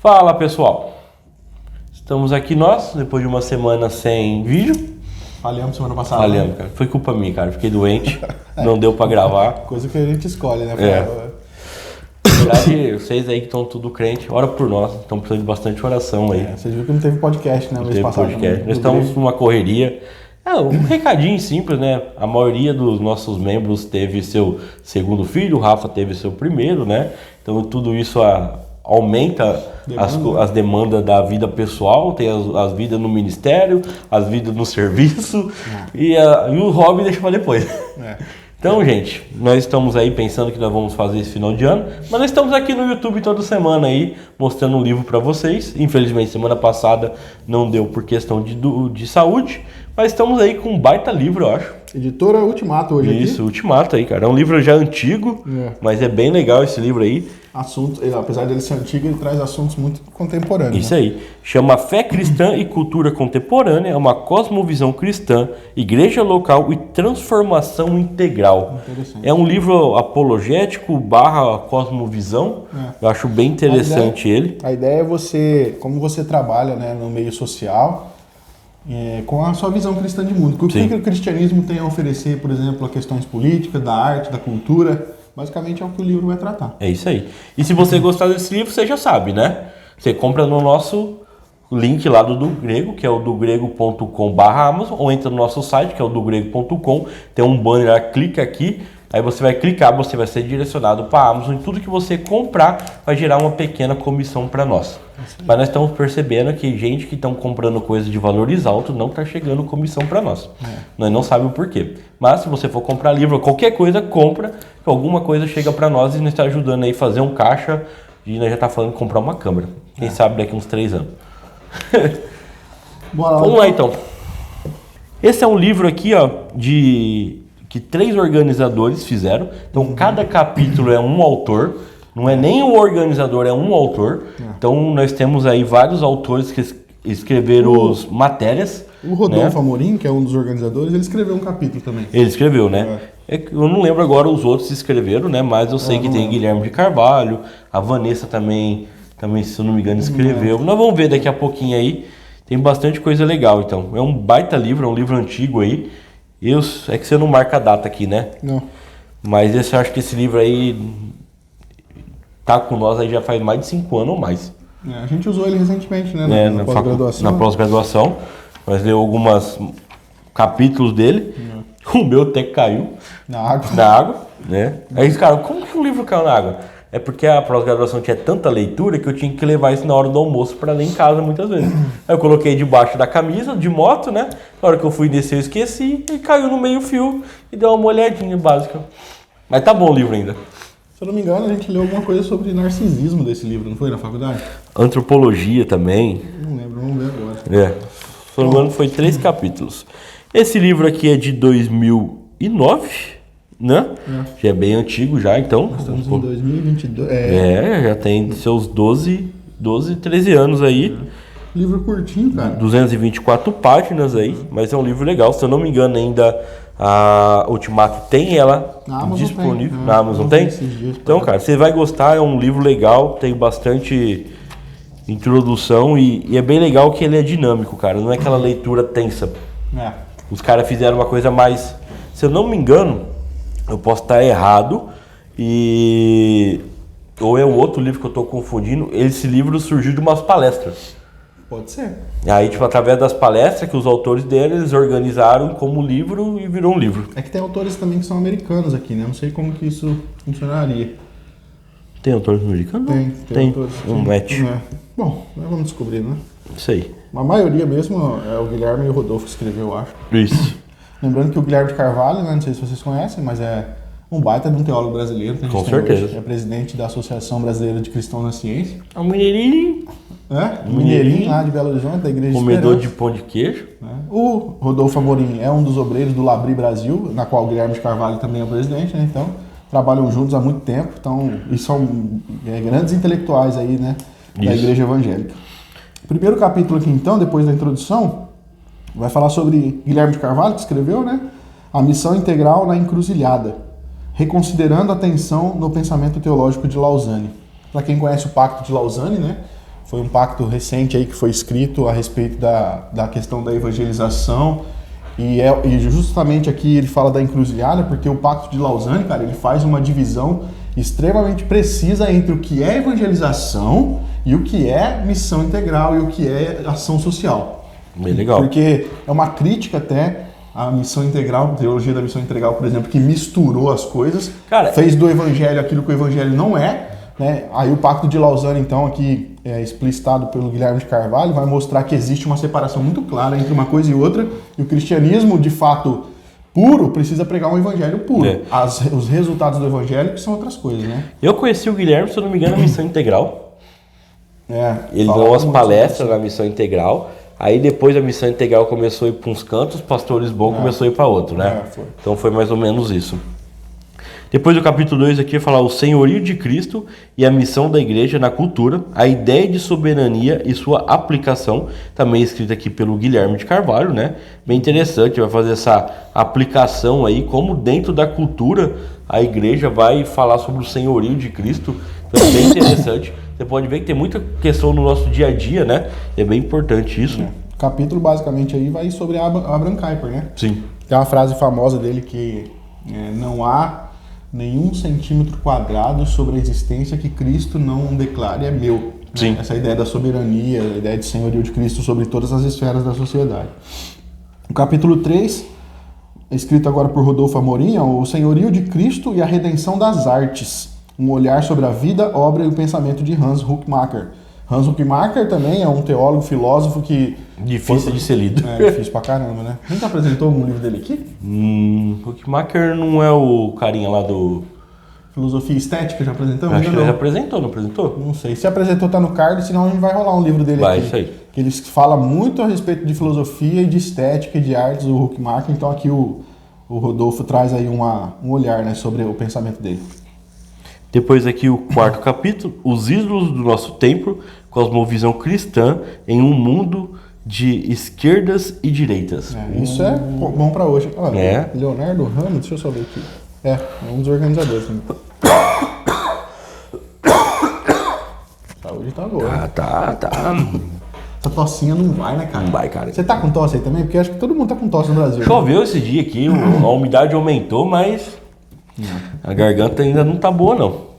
Fala pessoal, estamos aqui nós, depois de uma semana sem vídeo. Falhamos semana passada. Falhamos, cara. Foi culpa minha, cara. Fiquei doente, não deu pra gravar. Coisa que a gente escolhe, né? Na verdade, vocês aí que estão tudo crente, ora por nós. Estão precisando de bastante oração aí. Vocês viram que não teve podcast, né? Não teve podcast. Nós estamos numa correria. Um recadinho simples, né? A maioria dos nossos membros teve seu segundo filho, o Rafa teve seu primeiro, né? Então tudo isso aumenta as demandas da vida pessoal, tem as vidas no ministério, as vidas no serviço e o hobby deixa pra depois. Então, gente, nós estamos aí pensando que nós vamos fazer esse final de ano, mas nós estamos aqui no YouTube toda semana aí, mostrando um livro para vocês. Infelizmente, semana passada não deu por questão de saúde, mas estamos aí com um baita livro, eu acho. Editora Ultimato hoje. Isso, aqui. Ultimato aí, cara. É um livro já antigo, mas é bem legal esse livro aí. Apesar dele ser antigo, ele traz assuntos muito contemporâneos. Isso aí. Chama Fé Cristã e Cultura Contemporânea, é uma cosmovisão cristã, igreja local e transformação integral. É um livro apologético / cosmovisão. Eu acho bem interessante ele. A ideia é você, como você trabalha, né, no meio social, com a sua visão cristã de mundo. O que o cristianismo tem a oferecer, por exemplo, a questões políticas, da arte, da cultura. Basicamente é o que o livro vai tratar. É isso aí. E se você gostar desse livro, você já sabe, né? Você compra no nosso link lá do Grego, que é o dogrego.com/Amazon, ou entra no nosso site, que é o dogrego.com, tem um banner lá, clica aqui, aí você vai clicar, você vai ser direcionado para a Amazon, e tudo que você comprar vai gerar uma pequena comissão para nós. Mas nós estamos percebendo que gente que estão comprando coisas de valores altos não está chegando comissão para nós. Nós não sabemos o porquê. Mas se você for comprar livro ou qualquer coisa, compra, que alguma coisa chega para nós e nós está ajudando aí a fazer um caixa e nós já está falando de comprar uma câmera. Quem sabe daqui uns 3 anos. Vamos lá então. Esse é um livro aqui, ó, que 3 organizadores fizeram. Então cada capítulo é um autor. Não é nem o organizador, é um autor. Então nós temos aí vários autores que escreveram matérias. O Rodolfo Amorim, que é um dos organizadores, ele escreveu um capítulo também. Ele escreveu, né? Eu não lembro agora os outros que escreveram, né? Mas eu sei que tem Guilherme de Carvalho, a Vanessa também, se eu não me engano, escreveu. Nós vamos ver daqui a pouquinho aí. Tem bastante coisa legal, então. É um baita livro, é um livro antigo aí. É que você não marca a data aqui, né? Não. Mas eu acho que esse livro aí tá com nós aí já faz mais de 5 anos ou mais. A gente usou ele recentemente, né? Na pós-graduação. Na pós-graduação. Nós leu alguns capítulos dele. O meu até caiu. Na água, né? Aí os caras, como que o livro caiu na água? É porque a pós-graduação tinha tanta leitura que eu tinha que levar isso na hora do almoço para ler em casa muitas vezes. Aí eu coloquei debaixo da camisa, de moto, né? Na hora que eu fui descer eu esqueci e caiu no meio fio e deu uma molhadinha básica. Mas tá bom o livro ainda. Se eu não me engano, a gente leu alguma coisa sobre narcisismo desse livro, não foi na faculdade? Antropologia também. Não lembro, vamos ver agora. Se eu não me engano, foi 3 capítulos. Esse livro aqui é de 2009, né? Já é bem antigo já, então. Estamos em 2022. Já tem seus 12, 13 anos aí. Livro curtinho, cara. 224 páginas aí, mas é um livro legal. Se eu não me engano, ainda a Ultimato tem ela disponível. Na Amazon tem? Então, cara, você vai gostar, é um livro legal, tem bastante introdução e é bem legal que ele é dinâmico, cara. Não é aquela leitura tensa. Os caras fizeram uma coisa mais... Se eu não me engano, eu posso estar errado, ou é o outro livro que eu estou confundindo. Esse livro surgiu de umas palestras. Pode ser. Aí, através das palestras que os autores deles, eles organizaram como livro e virou um livro. É que tem autores também que são americanos aqui, né? Não sei como que isso funcionaria. Tem autores americanos? Tem. Autores, um match. Bom, nós vamos descobrir, né? Isso aí. A maioria mesmo é o Guilherme e o Rodolfo que escreveu, eu acho. Isso. Lembrando que o Guilherme de Carvalho, né, não sei se vocês conhecem, mas é um baita de um teólogo brasileiro. Que a gente Com certeza. Hoje. É presidente da Associação Brasileira de Cristãos na Ciência. É um mineirinho. Mineirinho lá de Belo Horizonte, da Igreja Comedor de pão de queijo. O Rodolfo Amorim é um dos obreiros do Labri Brasil, na qual o Guilherme de Carvalho também é o presidente, né? Então, trabalham juntos há muito tempo, e são grandes intelectuais aí, né? Da Igreja Evangélica. O primeiro capítulo aqui, então, depois da introdução, vai falar sobre Guilherme de Carvalho, que escreveu, né? A missão integral na encruzilhada, reconsiderando a tensão no pensamento teológico de Lausanne. Para quem conhece o Pacto de Lausanne, né? Foi um pacto recente aí que foi escrito a respeito da questão da evangelização. E justamente aqui ele fala da encruzilhada, porque o Pacto de Lausanne, cara, ele faz uma divisão extremamente precisa entre o que é evangelização e o que é missão integral e o que é ação social. Bem legal. Porque é uma crítica até à missão integral, a teologia da missão integral, por exemplo, que misturou as coisas, cara, fez do evangelho aquilo que o evangelho não é, né? Aí o Pacto de Lausanne, então, aqui explicitado pelo Guilherme de Carvalho, vai mostrar que existe uma separação muito clara entre uma coisa e outra, e o cristianismo, de fato, puro, precisa pregar um evangelho puro. Os resultados do evangelho que são outras coisas, né? Eu conheci o Guilherme, se eu não me engano, na Missão Integral. Ele deu umas palestras na Missão Integral, aí depois a Missão Integral começou a ir para uns cantos, Pastores Bom começou a ir para outro, né? Então foi mais ou menos isso. Depois do capítulo 2 aqui vai falar o senhorio de Cristo e a missão da igreja na cultura, a ideia de soberania e sua aplicação, também escrita aqui pelo Guilherme de Carvalho, né? Bem interessante, vai fazer essa aplicação aí, como dentro da cultura a igreja vai falar sobre o senhorio de Cristo, então é bem interessante. Você pode ver que tem muita questão no nosso dia a dia, né? É bem importante isso. O capítulo basicamente aí vai sobre Abraham Kuyper, né? Sim. Tem uma frase famosa dele que não há nenhum centímetro quadrado sobre a existência que Cristo não declare é meu. Sim. Né? Essa ideia da soberania, a ideia de senhorio de Cristo sobre todas as esferas da sociedade. O capítulo 3, escrito agora por Rodolfo Amorim, é o senhorio de Cristo e a redenção das artes. Um olhar sobre a vida, obra e o pensamento de Hans Huckmacher. Hans Huckmacher também é um teólogo, filósofo que... Difícil de ser lido. É difícil pra caramba, né? A gente apresentou algum livro dele aqui? Huckmacher não é o carinha lá do... Filosofia Estética, já apresentamos? Acho que ele já apresentou, não apresentou? Não sei. Se apresentou, tá no card, senão a gente vai rolar um livro dele aqui. Isso aí. Que ele fala muito a respeito de filosofia e de estética e de artes, o Huckmacher. Então aqui o Rodolfo traz aí um olhar, né, sobre o pensamento dele. Depois aqui o quarto capítulo, os ídolos do nosso tempo, cosmovisão cristã em um mundo de esquerdas e direitas. Isso é bom pra hoje. Leonardo Ramos, deixa eu só ver aqui. É um dos organizadores também. Saúde tá boa. Tá. Essa tossinha não vai, né, cara? Não vai, cara. Você tá com tosse aí também? Porque acho que todo mundo tá com tosse no Brasil. Choveu esse dia aqui, a umidade aumentou, mas a garganta ainda não tá boa, não.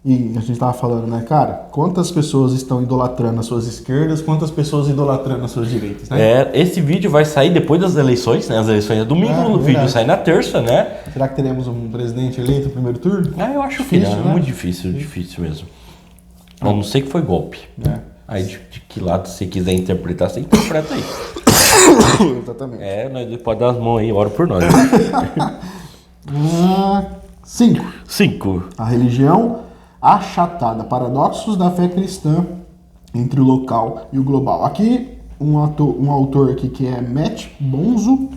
E a gente tava falando, né, cara? Quantas pessoas estão idolatrando as suas esquerdas, quantas pessoas idolatrando as suas direitas, né? Esse vídeo vai sair depois das eleições, né? As eleições é domingo, o vídeo sai na terça, né? Será que teremos um presidente eleito no primeiro turno? Eu acho difícil, que não, né? Muito difícil mesmo. A não ser que foi golpe. Aí de que lado você quiser interpretar, você interpreta aí. Exatamente. Nós pode dar as mãos aí, ora por nós. 5. A religião achatada, paradoxos da fé cristã entre o local e o global. Aqui, um autor aqui que é Matt Bonzo,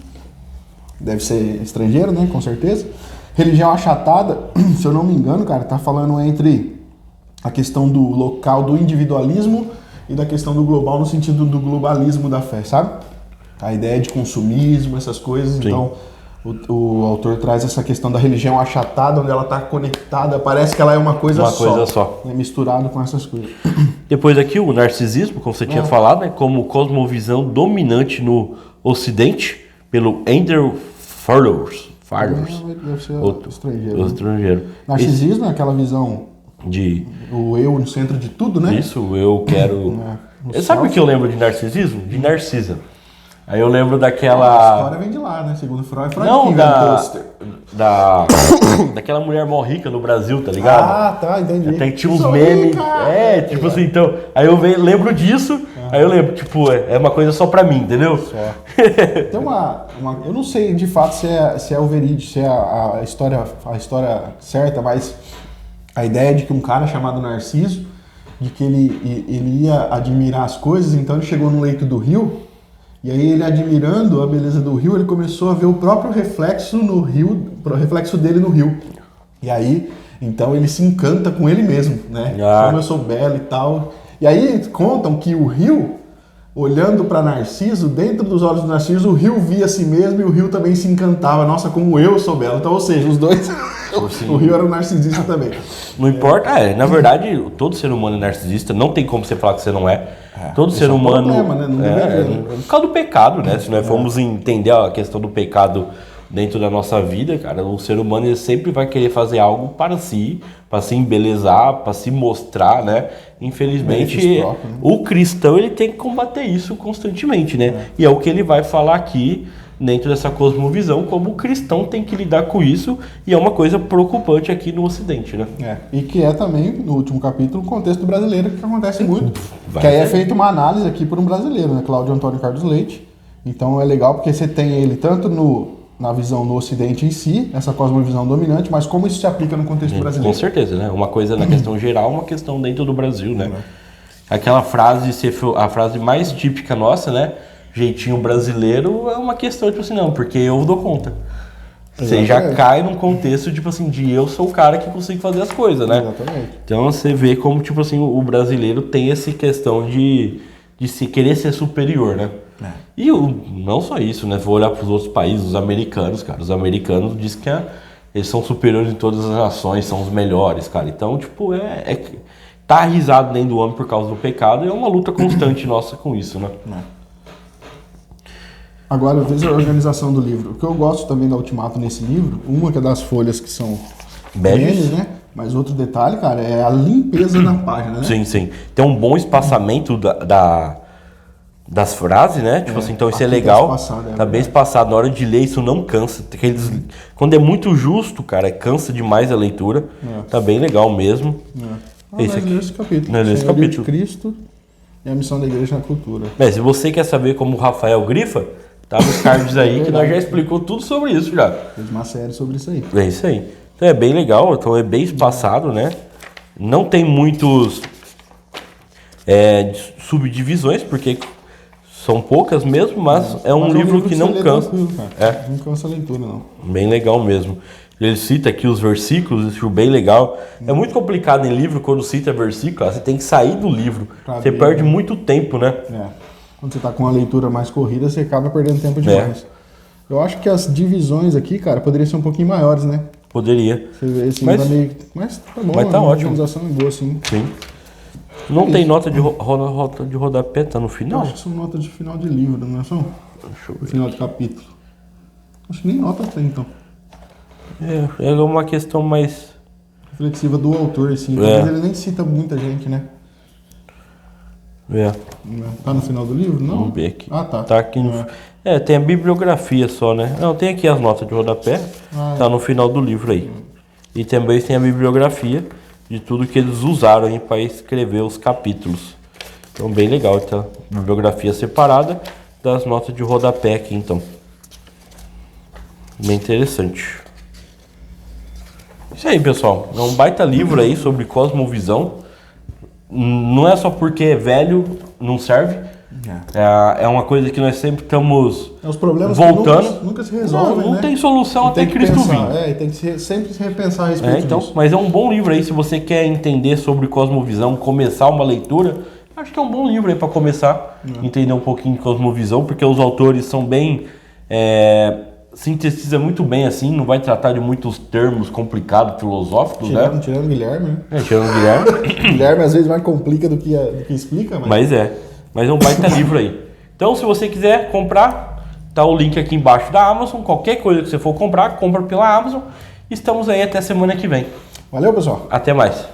deve ser estrangeiro, né, com certeza. Religião achatada, se eu não me engano, cara, tá falando entre a questão do local, do individualismo e da questão do global no sentido do globalismo da fé, sabe? A ideia de consumismo, essas coisas. Sim. Então, o autor traz essa questão da religião achatada, onde ela está conectada, parece que ela é uma coisa só. Né, misturado com essas coisas. Depois aqui o narcisismo, como você tinha falado, né, como cosmovisão dominante no Ocidente, pelo Andrew Furlers. Deve ser estrangeiro. Narcisismo é aquela visão de o eu no centro de tudo, né? Isso, eu quero... Sabe o que eu lembro de narcisismo? De Narcisa. Aí eu lembro daquela... A história vem de lá, né? Segundo Freud. Não, daquela mulher mó rica no Brasil, tá ligado? Tá, entendi. Até tinha uns memes. Tipo assim, então... Aí eu lembro disso, aí eu lembro, tipo, é uma coisa só pra mim, entendeu? Só. Tem eu não sei de fato se é o verídico, se é a história certa, mas a ideia de que um cara chamado Narciso, de que ele ia admirar as coisas, então ele chegou no leito do rio. E aí ele admirando a beleza do rio, ele começou a ver o próprio reflexo no rio, o reflexo dele no rio. E aí, então ele se encanta com ele mesmo, né? Como eu sou belo e tal. E aí contam que o rio olhando para Narciso, dentro dos olhos do Narciso, o rio via a si mesmo e o rio também se encantava. Nossa, como eu sou belo. Então, ou seja, os dois, o rio era um narcisista também. Não importa, na verdade, todo ser humano é narcisista, não tem como você falar que você não é. Todo ser humano. É um problema, né? Não deveria, né? Por causa do pecado, né? Se nós formos entender a questão do pecado dentro da nossa vida, cara, o ser humano ele sempre vai querer fazer algo para si, para se embelezar, para se mostrar, né? Infelizmente, próprio, né? o cristão ele tem que combater isso constantemente, né? E é o que ele vai falar aqui dentro dessa cosmovisão, como o cristão tem que lidar com isso, e é uma coisa preocupante aqui no Ocidente, né? E que é também, no último capítulo, o contexto brasileiro, que acontece muito. Que aí é feita uma análise aqui por um brasileiro, né? Cláudio Antônio Carlos Leite. Então é legal porque você tem ele tanto na visão no Ocidente em si, essa cosmovisão dominante, mas como isso se aplica no contexto brasileiro. Com certeza, né? Uma coisa na questão geral, uma questão dentro do Brasil, né? Aquela frase, a frase mais típica nossa, né? Jeitinho brasileiro é uma questão, tipo assim, não, porque eu dou conta. Você já cai num contexto, tipo assim, de eu sou o cara que consigo fazer as coisas, né? Exatamente. Então você vê como, tipo assim, o brasileiro tem essa questão de se querer ser superior, né? E não só isso, né? Vou olhar para os outros países, os americanos, cara. Os americanos dizem que eles são superiores em todas as nações, são os melhores, cara. Então, tipo, tá arrisado dentro do homem por causa do pecado e é uma luta constante nossa com isso, né? Agora, veja a organização do livro. O que eu gosto também da Ultimato nesse livro, uma que é das folhas que são beges, né? Mas outro detalhe, cara, é a limpeza na página, né? Sim, sim. Tem um bom espaçamento das frases, né? Tipo assim, então isso é legal. Tá bem espaçado. Na hora de ler, isso não cansa. Quando é muito justo, cara, cansa demais a leitura. Tá bem legal mesmo. Esse aqui. Nesse capítulo. Nesse capítulo. De Cristo e a missão da igreja na cultura. Se você quer saber como o Rafael grifa, tá nos cards aí que nós já explicou tudo sobre isso já. Fez uma série sobre isso aí. É isso aí. Então é bem legal, então é bem espaçado, né? Não tem muitos subdivisões, porque são poucas mesmo, mas é um livro que não cansa. Não cansa a leitura, não. Bem legal mesmo. Ele cita aqui os versículos, isso é bem legal. É muito complicado em livro, quando cita versículo, você tem que sair do livro. Você perde muito tempo, né? Quando você tá com uma leitura mais corrida, você acaba perdendo tempo demais. Eu acho que as divisões aqui, cara, poderiam ser um pouquinho maiores, né? Poderia. Você vê assim, mas tá bom, mas tá a ótimo. organização é boa, sim. Não tem nota de rodapé, tá no final? Eu acho que são notas de final de livro, não é só? Deixa eu ver. Final de capítulo. Acho que nem nota tem, então. É uma questão mais reflexiva do autor, assim. Mas ele nem cita muita gente, né? Tá no final do livro? Não? Vamos ver aqui. Ah, tá. Tá aqui no... tem a bibliografia só, né? Não, tem aqui as notas de rodapé. Tá no final do livro aí. E também tem a bibliografia de tudo que eles usaram para escrever os capítulos. Então, bem legal. Tá? Bibliografia separada das notas de rodapé aqui, então. Bem interessante. Isso aí, pessoal. É um baita livro aí sobre cosmovisão. Não é só porque é velho, não serve. É uma coisa que nós sempre estamos os problemas voltando. Que nunca se resolvem, não né? tem solução até Cristo vir. E tem que sempre se repensar a respeito disso. Mas é um bom livro aí, se você quer entender sobre cosmovisão, começar uma leitura, acho que é um bom livro aí para começar, entender um pouquinho de cosmovisão, porque os autores são bem... sintetiza muito bem, assim, não vai tratar de muitos termos complicados, filosóficos, né? Tirando o Guilherme, né? Tirando o Guilherme. Guilherme às vezes mais complica do que explica, mas é um baita livro aí. Então, se você quiser comprar, tá o link aqui embaixo da Amazon. Qualquer coisa que você for comprar, compra pela Amazon. Estamos aí até semana que vem. Valeu, pessoal. Até mais.